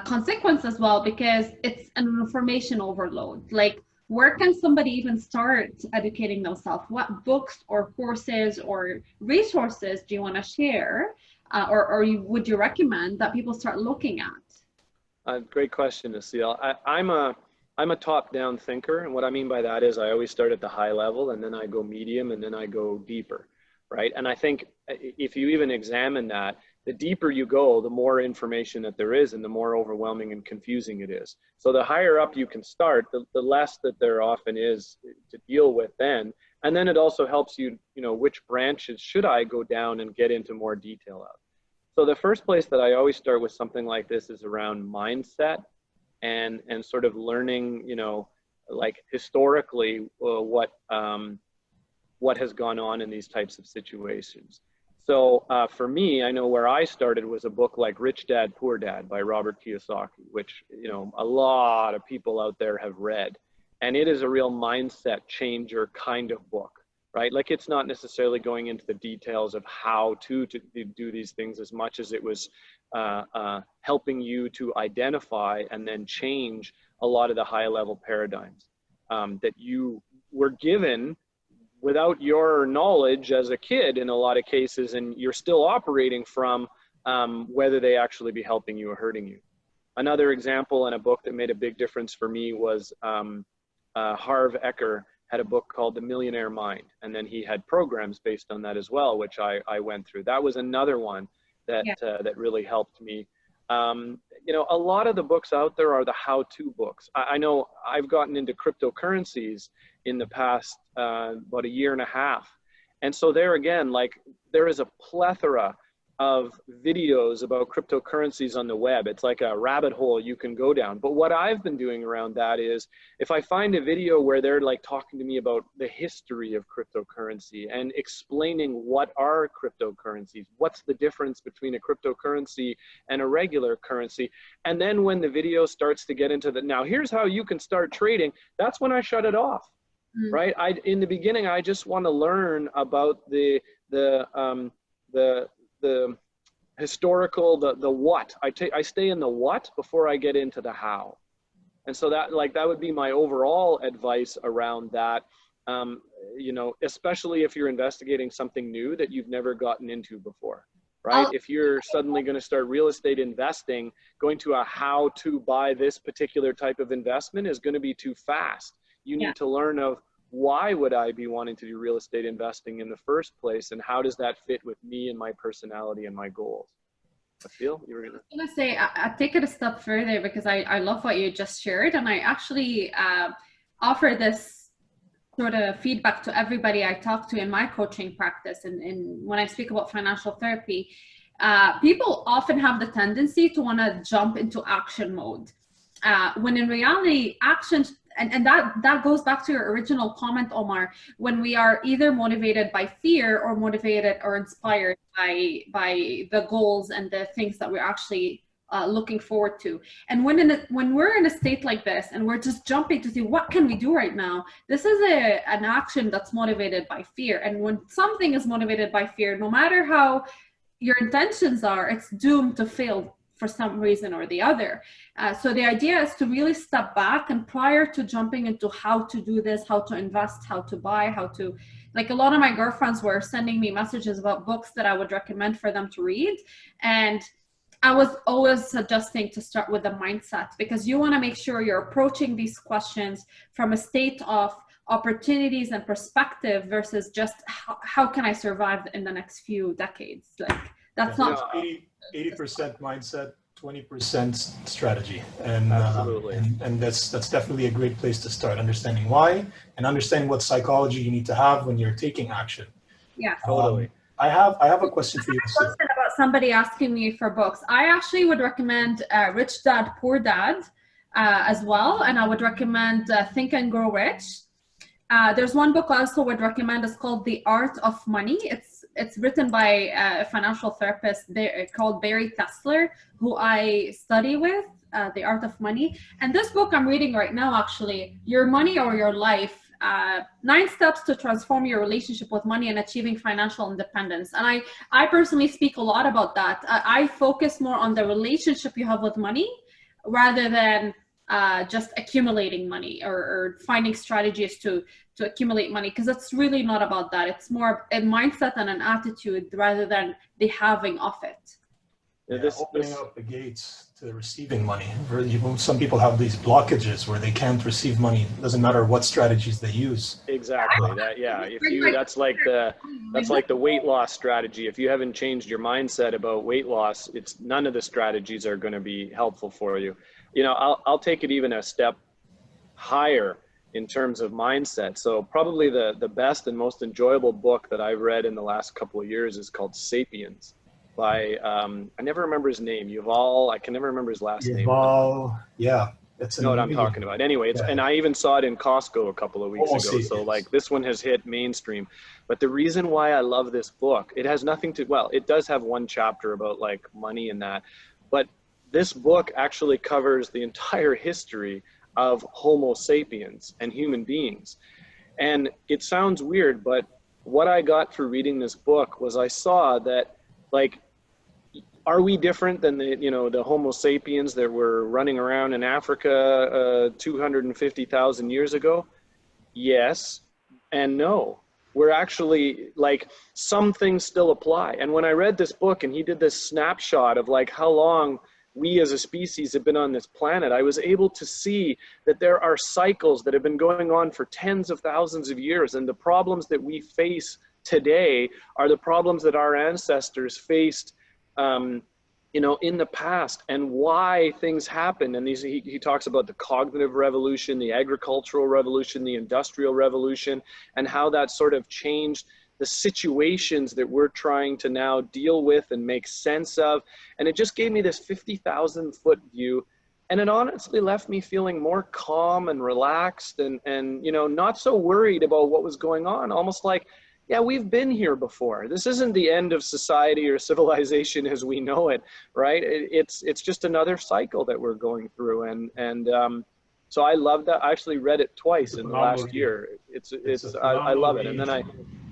consequence as well because it's an information overload. Like, where can somebody even start educating themselves? What books or courses or resources do you want to share, would you recommend that people start looking at? Great question, Asil. I'm a top-down thinker, and what I mean by that is I always start at the high level, and then I go medium, and then I go deeper, right? And I think if you even examine that, the deeper you go, the more information that there is, and the more overwhelming and confusing it is. So the higher up you can start, the less that there often is to deal with then. And then it also helps you, which branches should I go down and get into more detail of. So the first place that I always start with something like this is around mindset and sort of learning, like historically what has gone on in these types of situations. So for me, I know where I started was a book like Rich Dad, Poor Dad by Robert Kiyosaki, which, a lot of people out there have read. And it is a real mindset changer kind of book, right? Like, it's not necessarily going into the details of how to do these things as much as it was helping you to identify and then change a lot of the high level paradigms that you were given without your knowledge as a kid in a lot of cases, and you're still operating from whether they actually be helping you or hurting you. Another example in a book that made a big difference for me was Harv Eker had a book called The Millionaire Mind, and then he had programs based on that as well, which I went through. That was another one that that really helped me. A lot of the books out there are the how-to books. I know I've gotten into cryptocurrencies in the past about a year and a half, and so there again, like, there is a plethora of videos about cryptocurrencies on the web. It's like a rabbit hole you can go down. But what I've been doing around that is, if I find a video where they're like talking to me about the history of cryptocurrency and explaining what are cryptocurrencies, what's the difference between a cryptocurrency and a regular currency, and then when the video starts to get into now here's how you can start trading, that's when I shut it off. Right? In the beginning, I just want to learn about the historical, the what. I stay in the what before I get into the how. And so that would be my overall advice around that. Especially if you're investigating something new that you've never gotten into before, right? If you're suddenly going to start real estate investing, going to a how to buy this particular type of investment is going to be too fast. You need to learn of, why would I be wanting to do real estate investing in the first place, and how does that fit with me and my personality and my goals? Asil, you were gonna. I was gonna say, I take it a step further because I love what you just shared, and I actually offer this sort of feedback to everybody I talk to in my coaching practice, and when I speak about financial therapy. People often have the tendency to want to jump into action mode, when in reality, action. And that goes back to your original comment, Omar, when we are either motivated by fear or motivated or inspired by the goals and the things that we're actually looking forward to. And when we're in a state like this and we're just jumping to see what can we do right now, this is an action that's motivated by fear. And when something is motivated by fear, no matter how your intentions are, it's doomed to fail for some reason or the other. So the idea is to really step back, and prior to jumping into how to do this, how to invest, how to buy, like, a lot of my girlfriends were sending me messages about books that I would recommend for them to read. And I was always suggesting to start with the mindset, because you want to make sure you're approaching these questions from a state of opportunities and perspective versus just how can I survive in the next few decades? Like, that's not 80% mindset, 20% strategy, and Absolutely. And that's definitely a great place to start, understanding why and understanding what psychology you need to have when you're taking action. Yeah, totally. I have a question for you. Question about somebody asking me for books. I actually would recommend Rich Dad, Poor Dad as well, and I would recommend Think and Grow Rich. There's one book I also would recommend. It's called The Art of Money. It's written by a financial therapist called Barry Tesler, who I study with. The Art of Money. And this book I'm reading right now, actually, Your Money or Your Life, 9 steps to transform your relationship with money and achieving financial independence. And I personally speak a lot about that. I focus more on the relationship you have with money rather than just accumulating money, or finding strategies to accumulate money, because it's really not about that. It's more a mindset and an attitude rather than the having of it. Yeah, opening up the gates to receiving money. Some people have these blockages where they can't receive money. It doesn't matter what strategies they use. Exactly. That's like the weight loss strategy. If you haven't changed your mindset about weight loss, it's none of the strategies are going to be helpful for you. You know, I'll take it even a step higher in terms of mindset. So probably the best and most enjoyable book that I've read in the last couple of years is called Sapiens, by I never remember his name. Yuval, I can never remember his last name. Yuval, yeah. You know what I'm talking about. Anyway, and I even saw it in Costco a couple of weeks ago. So like this one has hit mainstream. But the reason why I love this book, it has nothing to, well, it does have one chapter about like money and that, but this book actually covers the entire history of Homo sapiens and human beings. And it sounds weird, but what I got through reading this book was I saw that, like, are we different than the Homo sapiens that were running around in Africa 250,000 years ago? Yes and no. We're actually, like, some things still apply. And when I read this book and he did this snapshot of like how long we as a species have been on this planet, I was able to see that there are cycles that have been going on for tens of thousands of years, and the problems that we face today are the problems that our ancestors faced in the past, and why things happen. And he talks about the cognitive revolution, the agricultural revolution, the industrial revolution, and how that sort of changed the situations that we're trying to now deal with and make sense of. And it just gave me this 50,000 foot view. And it honestly left me feeling more calm and relaxed and not so worried about what was going on. Almost like, yeah, we've been here before. This isn't the end of society or civilization as we know it, right? It's just another cycle that we're going through. And so I love that. I actually read it twice in the last year. I love it. And then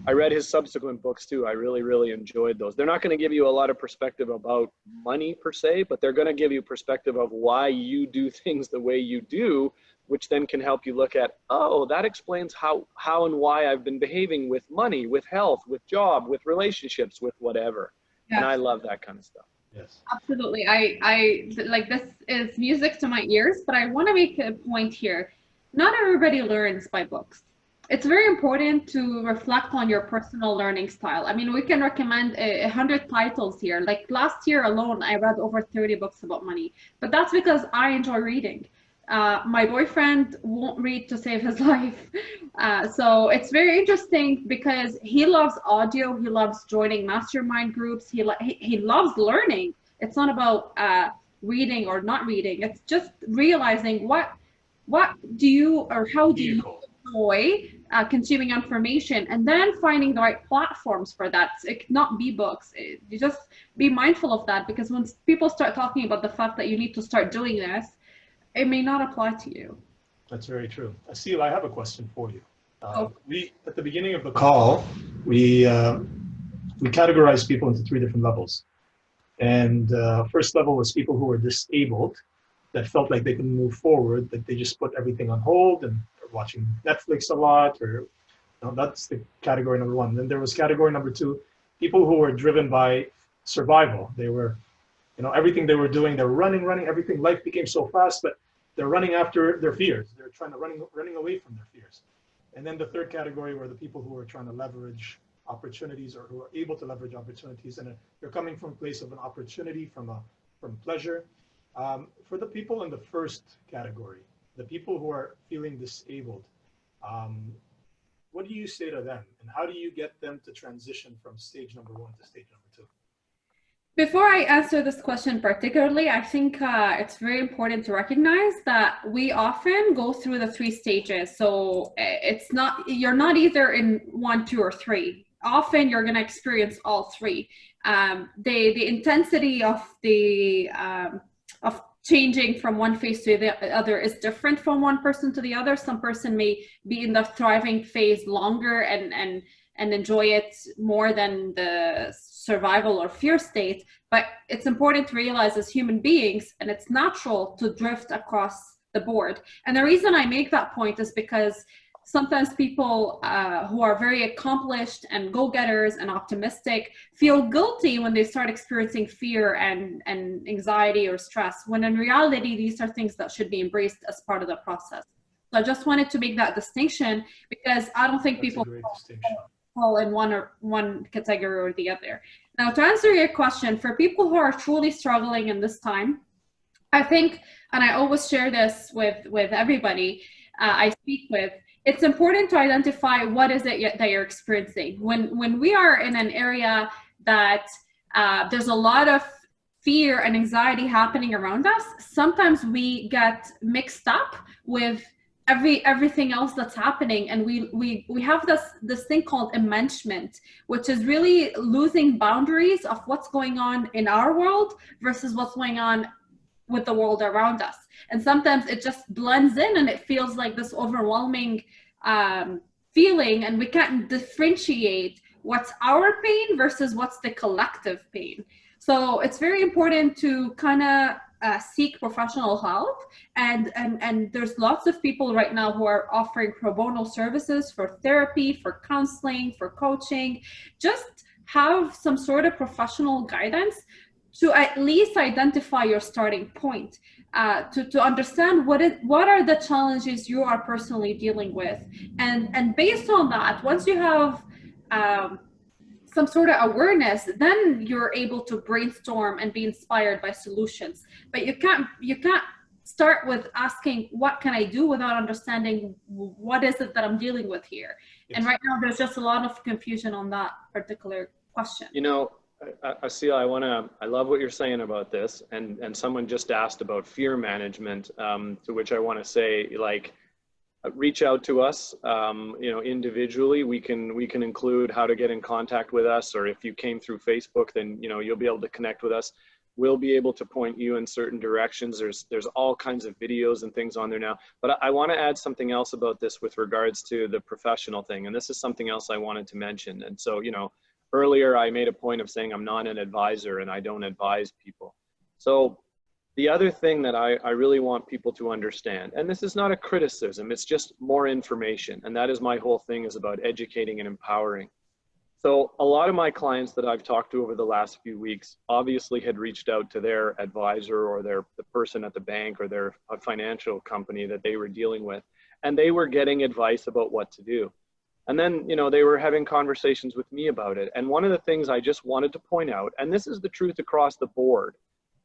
I read his subsequent books too. I really, really enjoyed those. They're not going to give you a lot of perspective about money per se, but they're going to give you perspective of why you do things the way you do, which then can help you look at, oh, that explains how and why I've been behaving with money, with health, with job, with relationships, with whatever. Yeah. And I love that kind of stuff. Yes. Absolutely. I like, this is music to my ears, but I want to make a point here. Not everybody learns by books. It's very important to reflect on your personal learning style. I mean, we can recommend 100 titles here. Like last year alone, I read over 30 books about money, but that's because I enjoy reading. My boyfriend won't read to save his life. So it's very interesting because he loves audio. He loves joining mastermind groups. He loves learning. It's not about reading or not reading. It's just realizing what do you, or how do you enjoy consuming information, and then finding the right platforms for that. It cannot be books. You just be mindful of that, because when people start talking about the fact that you need to start doing this, it may not apply to you. That's very true. Asil, I have a question for you. We, at the beginning of the call, we categorized people into 3 different levels. And first level was people who were disabled, that felt like they couldn't move forward, that they just put everything on hold and are watching Netflix a lot, or that's the category number 1. Then there was category number 2, people who were driven by survival. They were, everything they were doing, they were running, everything. Life became so fast, but they're running after their fears. They're trying to running away from their fears. And then the third category were the people who are trying to leverage opportunities, or who are able to leverage opportunities, and they're coming from a place of an opportunity, from pleasure. For the people in the first category, the people who are feeling disabled, what do you say to them, and how do you get them to transition from stage number 1 to stage number 2? Before I answer this question particularly, I think it's very important to recognize that we often go through the 3 stages. So you're not either in 1, 2, or 3. Often you're going to experience all 3. The intensity of changing from one phase to the other is different from one person to the other. Some person may be in the thriving phase longer and enjoy it more than the survival or fear state. But it's important to realize as human beings, and it's natural to drift across the board. And the reason I make that point is because sometimes people who are very accomplished and go-getters and optimistic feel guilty when they start experiencing fear and anxiety or stress, when in reality, these are things that should be embraced as part of the process. So I just wanted to make that distinction because I don't think people fall in one category or the other. Now, to answer your question, for people who are truly struggling in this time, I think, and I always share this with everybody I speak with, it's important to identify what is it that you're experiencing. When we are in an area that there's a lot of fear and anxiety happening around us, sometimes we get mixed up with everything else that's happening, and we have this thing called immensement, which is really losing boundaries of what's going on in our world versus what's going on with the world around us. And sometimes it just blends in and it feels like this overwhelming feeling, and we can't differentiate what's our pain versus what's the collective pain. So it's very important to kind of seek professional help, and there's lots of people right now who are offering pro bono services for therapy, for counseling, for coaching. Just have some sort of professional guidance to at least identify your starting point, to understand what are the challenges you are personally dealing with, and based on that, once you have some sort of awareness, then you're able to brainstorm and be inspired by solutions. But you can't start with asking what can I do without understanding what is it that I'm dealing with here. Yes. And right now there's just a lot of confusion on that particular question. You know, Asila, I love what you're saying about this, and someone just asked about fear management, to which I want to say, like, reach out to us, you know, individually. We can include how to get in contact with us, or if you came through Facebook, then, you know, you'll be able to connect with us. We'll be able to point you in certain directions. There's all kinds of videos and things on there now. But I want to add something else about this with regards to the professional thing, and this is something else I wanted to mention. And so, you know, earlier I made a point of saying I'm not an advisor and I don't advise people. So the other thing that I really want people to understand, and this is not a criticism, it's just more information. And that is my whole thing, is about educating and empowering. So a lot of my clients that I've talked to over the last few weeks obviously had reached out to their advisor or the person at the bank or their financial company that they were dealing with, and they were getting advice about what to do. And then, you know, they were having conversations with me about it. And one of the things I just wanted to point out, and this is the truth across the board,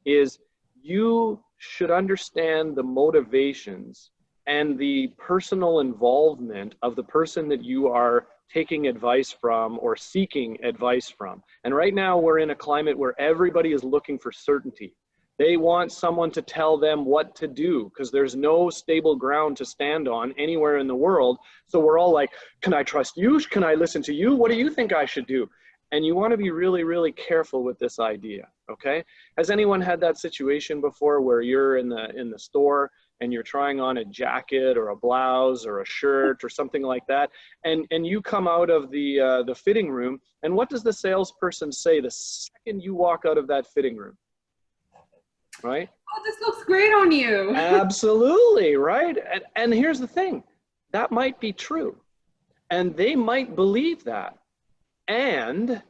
is you should understand the motivations and the personal involvement of the person that you are taking advice from or seeking advice from. And right now we're in a climate where everybody is looking for certainty. They want someone to tell them what to do because there's no stable ground to stand on anywhere in the world. So we're all like, can I trust you? Can I listen to you? What do you think I should do? And you want to be really, really careful with this idea, okay? Has anyone had that situation before where you're in the store and you're trying on a jacket or a blouse or a shirt or something like that, and you come out of the fitting room, and what does the salesperson say the second you walk out of that fitting room? Right? Oh, this looks great on you. Absolutely, right? And here's the thing, that might be true. And they might believe that. And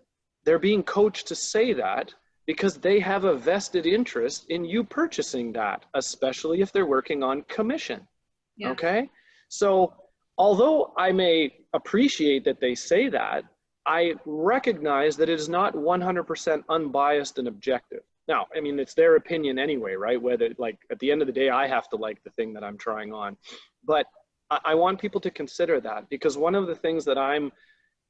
they're being coached to say that because they have a vested interest in you purchasing that, especially if they're working on commission. Yeah. Okay? So although I may appreciate that they say that, I recognize that it is not 100% unbiased and objective. Now, I mean, it's their opinion anyway, right? Whether, like, at the end of the day, I have to like the thing that I'm trying on. But I want people to consider that, because one of the things that I'm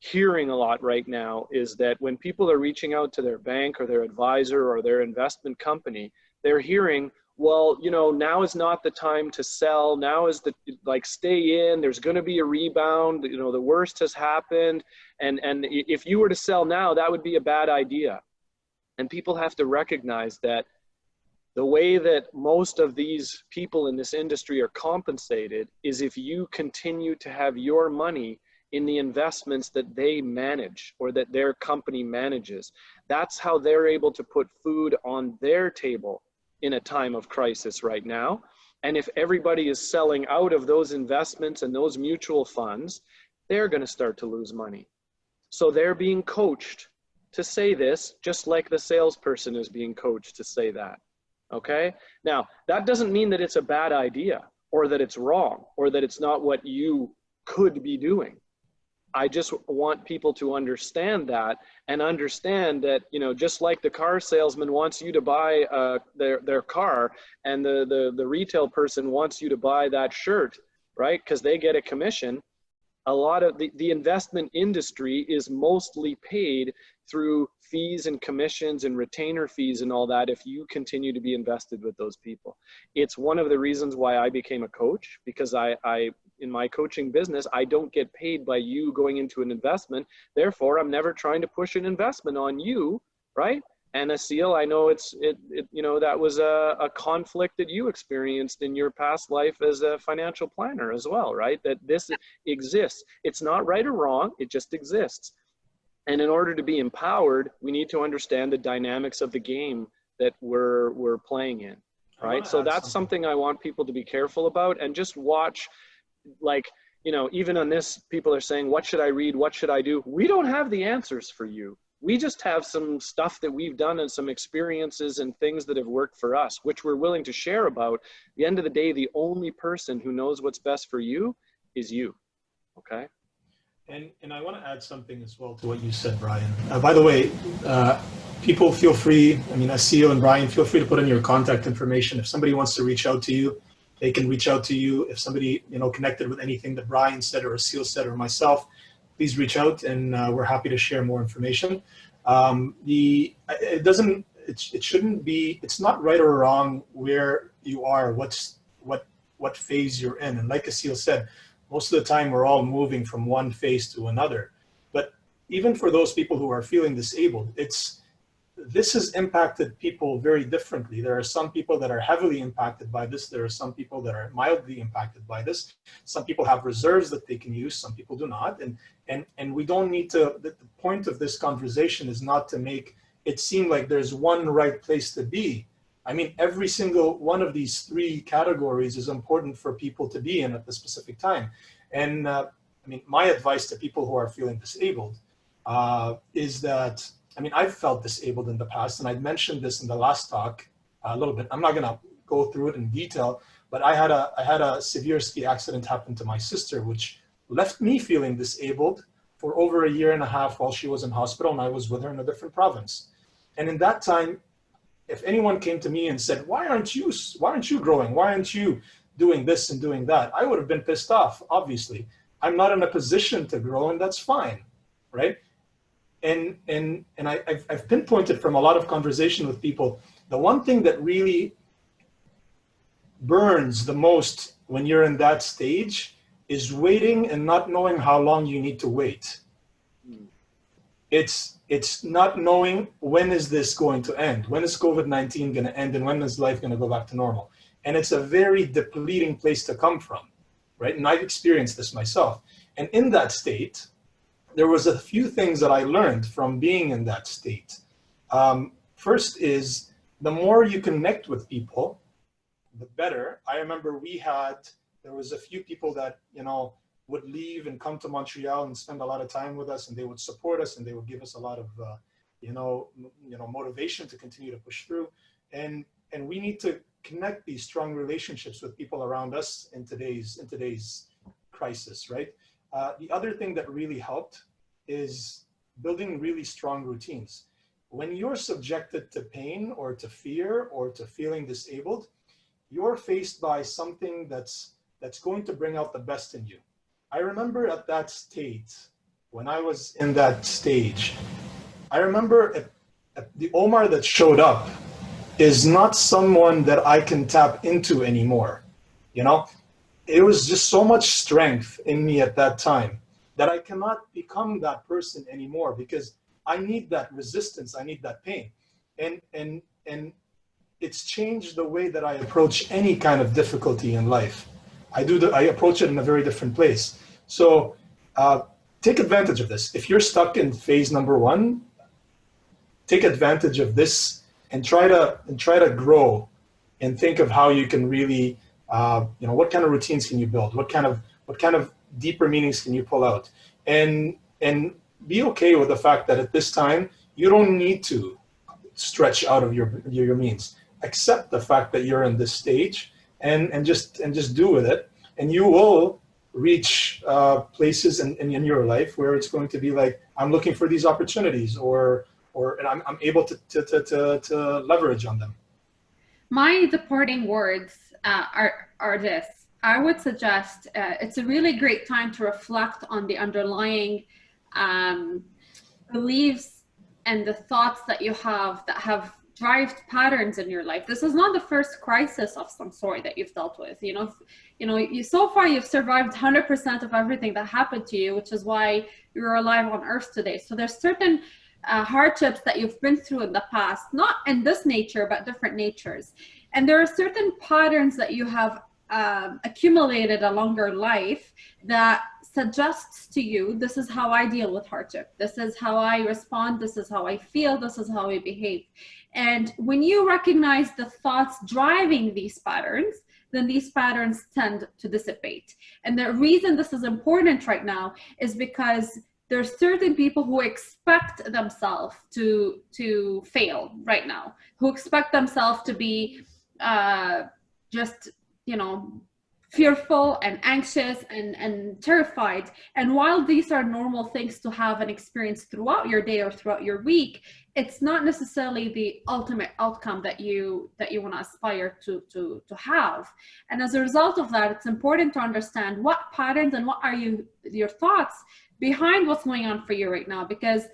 hearing a lot right now is that when people are reaching out to their bank or their advisor or their investment company, they're hearing, well, you know, now is not the time to sell. Now is the, like, stay in, there's going to be a rebound. You know, the worst has happened. And if you were to sell now, that would be a bad idea. And people have to recognize that The way that most of these people in this industry are compensated is if you continue to have your money in the investments that they manage or that their company manages. That's how they're able to put food on their table in a time of crisis right now. And if everybody is selling out of those investments and those mutual funds, they're going to start to lose money. So they're being coached to say this, just like the salesperson is being coached to say that. Okay? Now, that doesn't mean that it's a bad idea or that it's wrong or that it's not what you could be doing. I just want people to understand that and understand that, you know, just like the car salesman wants you to buy their car and the retail person wants you to buy that shirt, right? Because they get a commission. A lot of the investment industry is mostly paid through fees and commissions and retainer fees and all that if you continue to be invested with those people. It's one of the reasons why I became a coach, because I in my coaching business, I don't get paid by you going into an investment. Therefore, I'm never trying to push an investment on you, right? And Asil, I know you know, that was a conflict that you experienced in your past life as a financial planner as well, right? That this exists. It's not right or wrong, it just exists. And in order to be empowered, we need to understand the dynamics of the game that we're playing in, right? So that's something I want people to be careful about, and just watch, like, you know, even on this, people are saying, what should I read? What should I do? We don't have the answers for you. We just have some stuff that we've done and some experiences and things that have worked for us, which we're willing to share about. At the end of the day, the only person who knows what's best for you is you, okay? And I want to add something as well to what you said, Brian. By the way, people feel free, I mean, Asil and Brian, feel free to put in your contact information. If somebody wants to reach out to you, they can reach out to you. If somebody, you know, connected with anything that Brian said or Asil said or myself, please reach out, and we're happy to share more information. It shouldn't be, it's not right or wrong where you are, what phase you're in. And like Asil said, most of the time we're all moving from one phase to another. But even for those people who are feeling disabled, this has impacted people very differently. There are some people that are heavily impacted by this. There are some people that are mildly impacted by this. Some people have reserves that they can use. Some people do not. And we don't need to, the point of this conversation is not to make it seem like there's one right place to be. I mean, every single one of these three categories is important for people to be in at the specific time. And I mean, my advice to people who are feeling disabled is that, I mean, I've felt disabled in the past, and I'd mentioned this in the last talk a little bit. I'm not going to go through it in detail, but I had a severe ski accident happen to my sister, which left me feeling disabled for over 1.5 years while she was in hospital, and I was with her in a different province. And in that time, if anyone came to me and said, why aren't you growing? Why aren't you doing this and doing that? I would have been pissed off, obviously. I'm not in a position to grow, and that's fine, right? And I've pinpointed from a lot of conversation with people, the one thing that really burns the most when you're in that stage is waiting and not knowing how long you need to wait. It's not knowing, when is this going to end? When is COVID-19 going to end, and when is life going to go back to normal? And it's a very depleting place to come from, right? And I've experienced this myself. And in that state, there was a few things that I learned from being in that state. First is, the more you connect with people, the better. I remember there was a few people that, you know, would leave and come to Montreal and spend a lot of time with us, and they would support us, and they would give us a lot of, motivation to continue to push through. And we need to connect these strong relationships with people around us in today's crisis, right? The other thing that really helped is building really strong routines. When you're subjected to pain or to fear or to feeling disabled, you're faced by something that's going to bring out the best in you. I remember at that state, when I was in that stage, I remember the Omar that showed up is not someone that I can tap into anymore. You know, it was just so much strength in me at that time that I cannot become that person anymore, because I need that resistance, I need that pain. And it's changed the way that I approach any kind of difficulty in life. I approach it in a very different place. So take advantage of this. If you're stuck in phase number one, take advantage of this and try to grow and think of how you can really, what kind of routines can you build? What kind of deeper meanings can you pull out? And be okay with the fact that at this time you don't need to stretch out of your means. Accept the fact that you're in this stage, and just do with it, and you will reach places in your life where it's going to be like, I'm looking for these opportunities, and I'm able to leverage on them. My departing words are this. I would suggest it's a really great time to reflect on the underlying beliefs and the thoughts that you have that have driven patterns in your life. This is not the first crisis of some sort that you've dealt with. So far you've survived 100% of everything that happened to you, which is why you're alive on Earth today. So there's certain hardships that you've been through in the past, not in this nature, but different natures. And there are certain patterns that you have accumulated along your life that suggests to you, this is how I deal with hardship. This is how I respond. This is how I feel. This is how I behave. And when you recognize the thoughts driving these patterns, then these patterns tend to dissipate. And the reason this is important right now is because there's certain people who expect themselves to fail right now, who expect themselves to be just, fearful and anxious and terrified. And while these are normal things to have and experience throughout your day or throughout your week, it's not necessarily the ultimate outcome that you want to aspire to have. And as a result of that, it's important to understand what patterns and what are your thoughts behind what's going on for you right now, because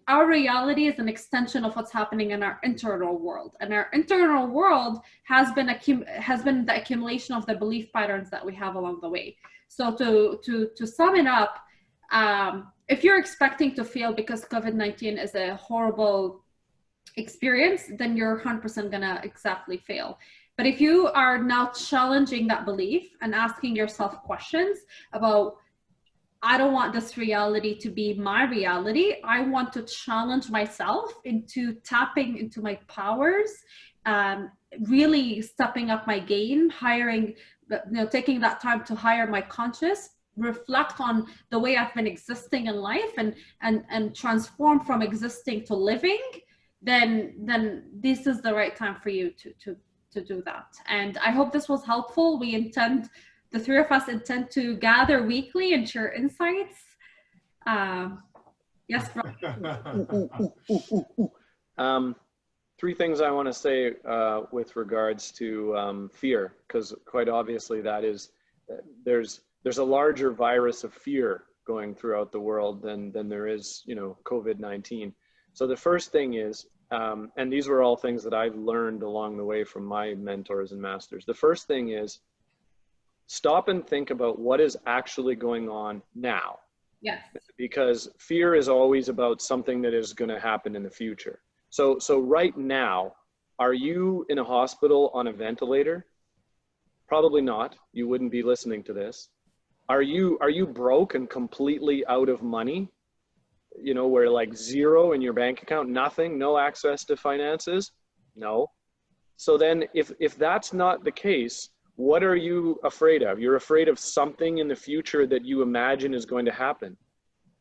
our reality is an extension of what's happening in our internal world, and our internal world has been the accumulation of the belief patterns that we have along the way. So to sum it up, if you're expecting to fail because COVID-19 is a horrible experience, then you're 100% gonna exactly fail. But if you are now challenging that belief and asking yourself questions about, I don't want this reality to be my reality. I want to challenge myself into tapping into my powers, really stepping up my game, taking that time to hire my conscious, reflect on the way I've been existing in life and transform from existing to living, then this is the right time for you to do that. And I hope this was helpful. The three of us intend to gather weekly and share insights. Yes, Three things I want to say with regards to fear, because quite obviously there's a larger virus of fear going throughout the world than there is, COVID-19. So the first thing is, and these were all things that I've learned along the way from my mentors and masters. The first thing is, stop and think about what is actually going on now. Yes. Because fear is always about something that is going to happen in the future. So right now, are you in a hospital on a ventilator? Probably not. You wouldn't be listening to this. Are you broke and completely out of money? Where like zero in your bank account, nothing, no access to finances? No. So then if that's not the case, what are you afraid of? You're afraid of something in the future that you imagine is going to happen.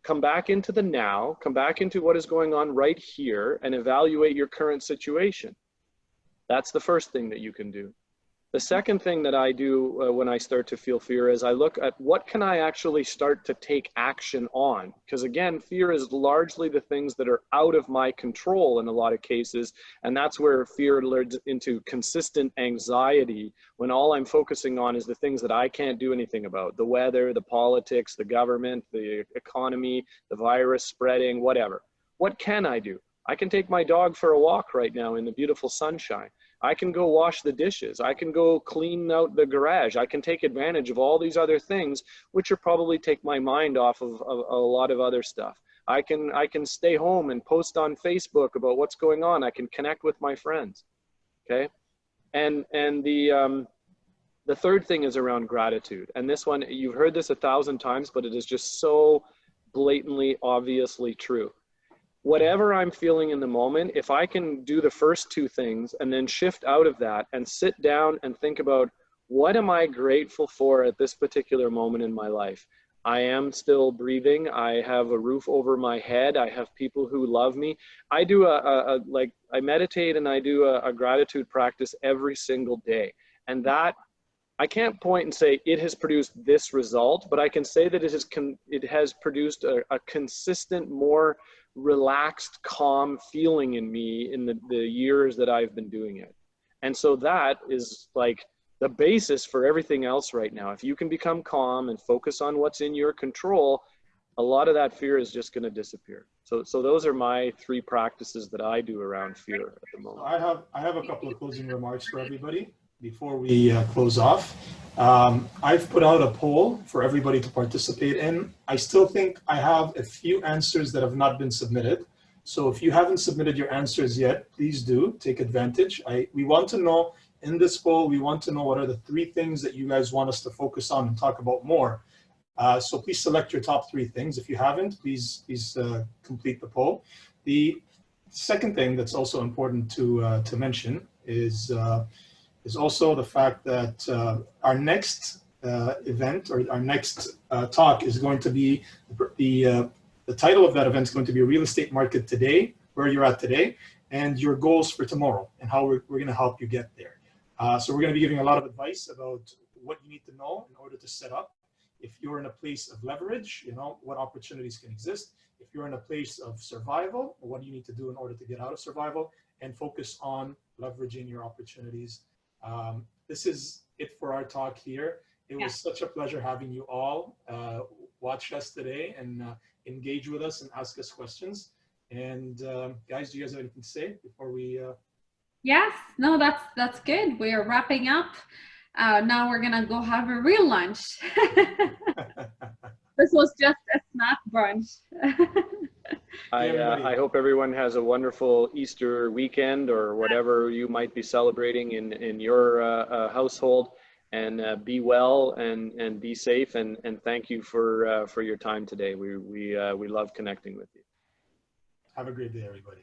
Come back into the now, come back into what is going on right here and evaluate your current situation. That's the first thing that you can do. The second thing that I do when I start to feel fear is I look at what can I actually start to take action on? Because again, fear is largely the things that are out of my control in a lot of cases. And that's where fear leads into consistent anxiety when all I'm focusing on is the things that I can't do anything about. The weather, the politics, the government, the economy, the virus spreading, whatever. What can I do? I can take my dog for a walk right now in the beautiful sunshine. I can go wash the dishes. I can go clean out the garage. I can take advantage of all these other things, which will probably take my mind off of a lot of other stuff. I can stay home and post on Facebook about what's going on. I can connect with my friends, okay? And the third thing is around gratitude. And this one, you've heard this 1,000 times, but it is just so blatantly, obviously true. Whatever I'm feeling in the moment, if I can do the first two things and then shift out of that and sit down and think about, what am I grateful for at this particular moment in my life? I am still breathing. I have a roof over my head. I have people who love me. I do I meditate and I do a gratitude practice every single day. And that, I can't point and say it has produced this result, but I can say that it has produced a consistent, more relaxed, calm feeling in me in the years that I've been doing it. And so that is like the basis for everything else right now. If you can become calm and focus on what's in your control, a lot of that fear is just going to disappear. So those are my three practices that I do around fear at the moment. So I have a couple of closing remarks for everybody before we close off. I've put out a poll for everybody to participate in. I still think I have a few answers that have not been submitted. So if you haven't submitted your answers yet, please do take advantage. We want to know, in this poll, we want to know what are the three things that you guys want us to focus on and talk about more. So please select your top three things. If you haven't, please complete the poll. The second thing that's also important to mention is also the fact that our next event, or our next talk, is going to be the title of that event is going to be Real Estate Market Today, where you're at today, and your goals for tomorrow, and how we're going to help you get there. So we're going to be giving a lot of advice about what you need to know in order to set up. If you're in a place of leverage, what opportunities can exist. If you're in a place of survival, what do you need to do in order to get out of survival, and focus on leveraging your opportunities. This is it for our talk here. It was such a pleasure having you all watch us today and engage with us and ask us questions. And guys, do you guys have anything to say before we? Yes, no, that's good. We are wrapping up. Now we're gonna go have a real lunch. This was just a snack brunch. I hope everyone has a wonderful Easter weekend, or whatever you might be celebrating in your household, and be well and be safe, and thank you for your time today. We love connecting with you. Have a great day, everybody.